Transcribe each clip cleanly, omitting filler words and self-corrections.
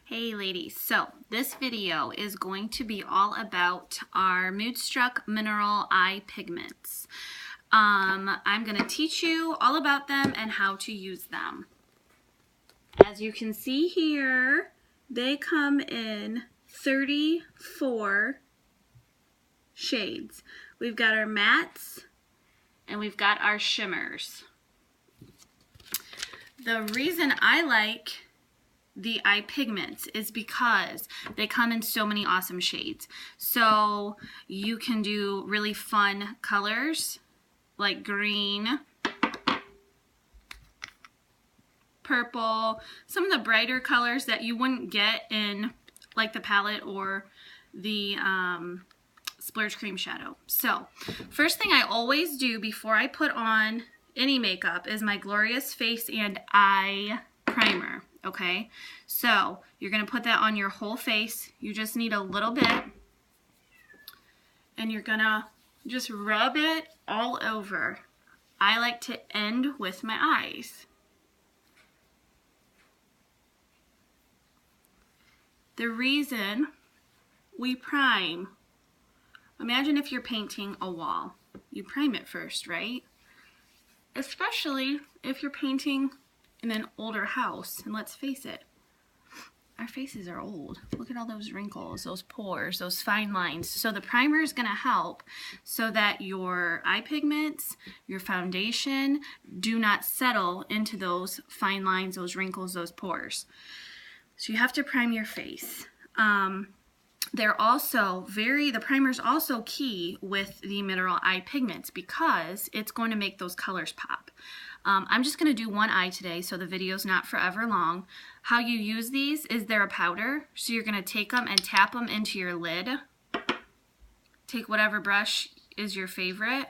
Hey ladies, so this video is going to be all about our Moodstruck Mineral Eye Pigments. I'm going to teach you all about them and how to use them. As you can see here, they come in 34 shades. We've got our mattes and we've got our shimmers. The reason I like the eye pigments is because they come in so many awesome shades. So you can do really fun colors like green, purple, some of the brighter colors that you wouldn't get in like the palette or the Splurge Cream Shadow. So first thing I always do before I put on any makeup is my Glorious Face and Eye Primer. Okay, so you're going to put that on your whole face. You just need a little bit, and you're going to just rub it all over. I like to end with my eyes. The reason we prime, imagine if you're painting a wall. You prime it first, right? Especially if you're painting in an older house, and let's face it, our faces are old. Look at all those wrinkles, those pores, those fine lines. So the primer is going to help so that your eye pigments, your foundation do not settle into those fine lines, those wrinkles, those pores. So you have to prime your face. The primer is also key with the mineral eye pigments because it's going to make those colors pop. I'm just going to do one eye today, so the video's not forever long. How you use these is they're a powder, so you're going to take them and tap them into your lid. Take whatever brush is your favorite,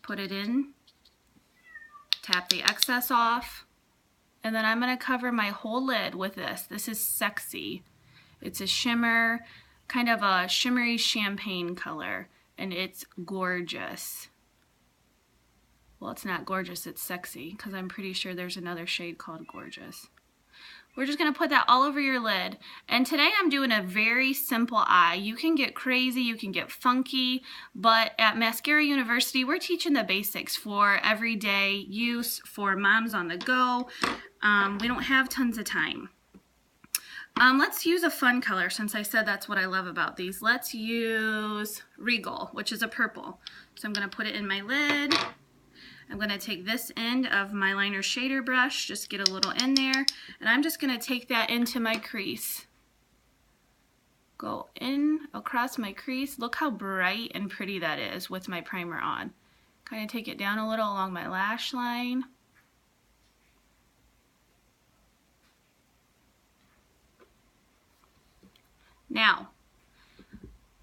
put it in, tap the excess off, and then I'm going to cover my whole lid with this. This is Sexy. It's a shimmer, kind of a shimmery champagne color, and it's gorgeous. Well, it's not gorgeous, it's sexy, because I'm pretty sure there's another shade called Gorgeous. We're just going to put that all over your lid. And today I'm doing a very simple eye. You can get crazy, you can get funky, but at Mascara University, we're teaching the basics for everyday use, for moms on the go. We don't have tons of time. Let's use a fun color, since I said that's what I love about these. Let's use Regal, which is a purple. So I'm going to put it in my lid. I'm going to take this end of my liner shader brush, just get a little in there, and I'm just going to take that into my crease. Go in across my crease. Look how bright and pretty that is with my primer on. Kind of take it down a little along my lash line. Now,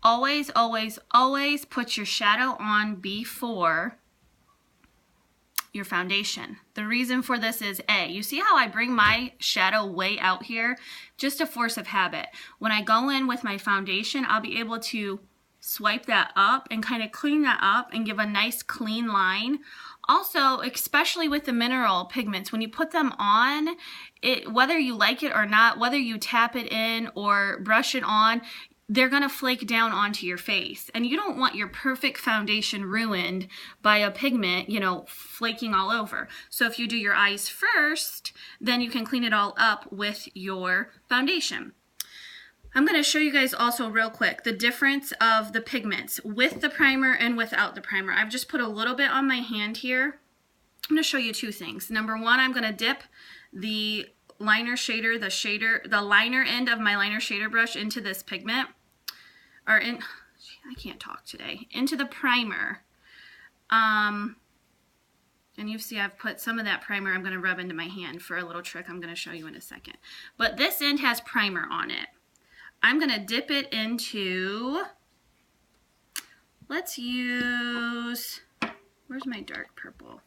always, always, always put your shadow on before your foundation. The reason for this is you see how I bring my shadow way out here? Just a force of habit. When I go in with my foundation, I'll be able to swipe that up and kind of clean that up and give a nice clean line. Also, especially with the mineral pigments, when you put them on, whether you like it or not, whether you tap it in or brush it on, they're going to flake down onto your face. And you don't want your perfect foundation ruined by a pigment, flaking all over. So if you do your eyes first, then you can clean it all up with your foundation. I'm going to show you guys also real quick the difference of the pigments with the primer and without the primer. I've just put a little bit on my hand here. I'm going to show you two things. Number one, I'm going to dip the liner shader, the liner end of my liner shader brush into this pigment. I can't talk today, into the primer. And you see I've put some of that primer I'm going to rub into my hand for a little trick I'm going to show you in a second. But this end has primer on it. I'm going to dip it into, let's use, where's my dark purple?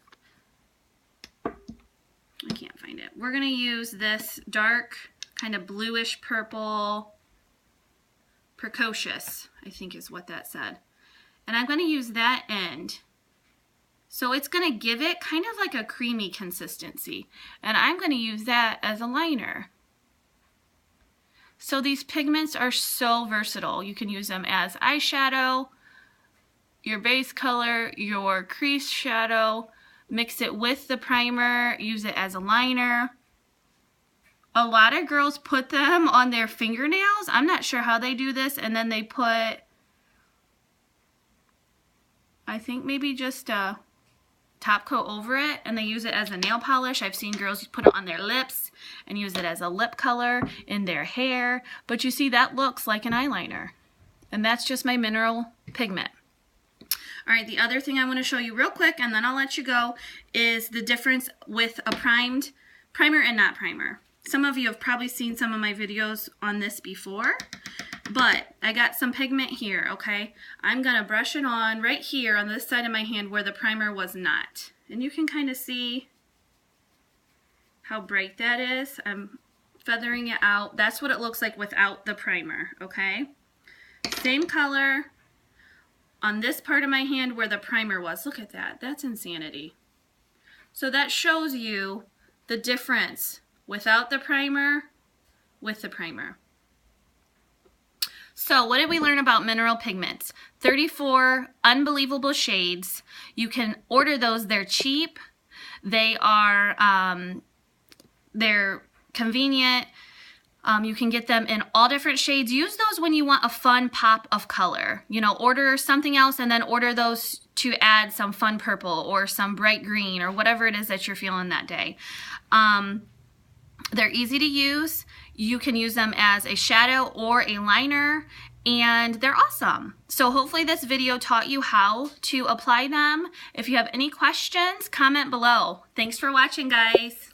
I can't find it. We're going to use this dark, kind of bluish purple, Precocious, I think is what that said. And I'm going to use that end. So it's going to give it kind of like a creamy consistency. And I'm going to use that as a liner. So these pigments are so versatile. You can use them as eyeshadow, your base color, your crease shadow, mix it with the primer, use it as a liner. A lot of girls put them on their fingernails. I'm not sure how they do this, and then they put, I think maybe just a top coat over it, and they use it as a nail polish. I've seen girls put it on their lips and use it as a lip color in their hair, but you see that looks like an eyeliner, and that's just my mineral pigment. All right, the other thing I want to show you real quick, and then I'll let you go, is the difference with a primer and not primer. Some of you have probably seen some of my videos on this before, but I got some pigment here, okay? I'm gonna brush it on right here on this side of my hand where the primer was not. And you can kind of see how bright that is. I'm feathering it out. That's what it looks like without the primer, okay? Same color on this part of my hand where the primer was. Look at that, that's insanity. So that shows you the difference without the primer, with the primer. So what did we learn about mineral pigments? 34 unbelievable shades. You can order those. They're cheap. They are they're convenient. You can get them in all different shades. Use those when you want a fun pop of color. You know, order something else and then order those to add some fun purple or some bright green or whatever it is that you're feeling that day. They're easy to use. You can use them as a shadow or a liner, and they're awesome. So hopefully this video taught you how to apply them. If you have any questions, comment below. Thanks for watching, guys.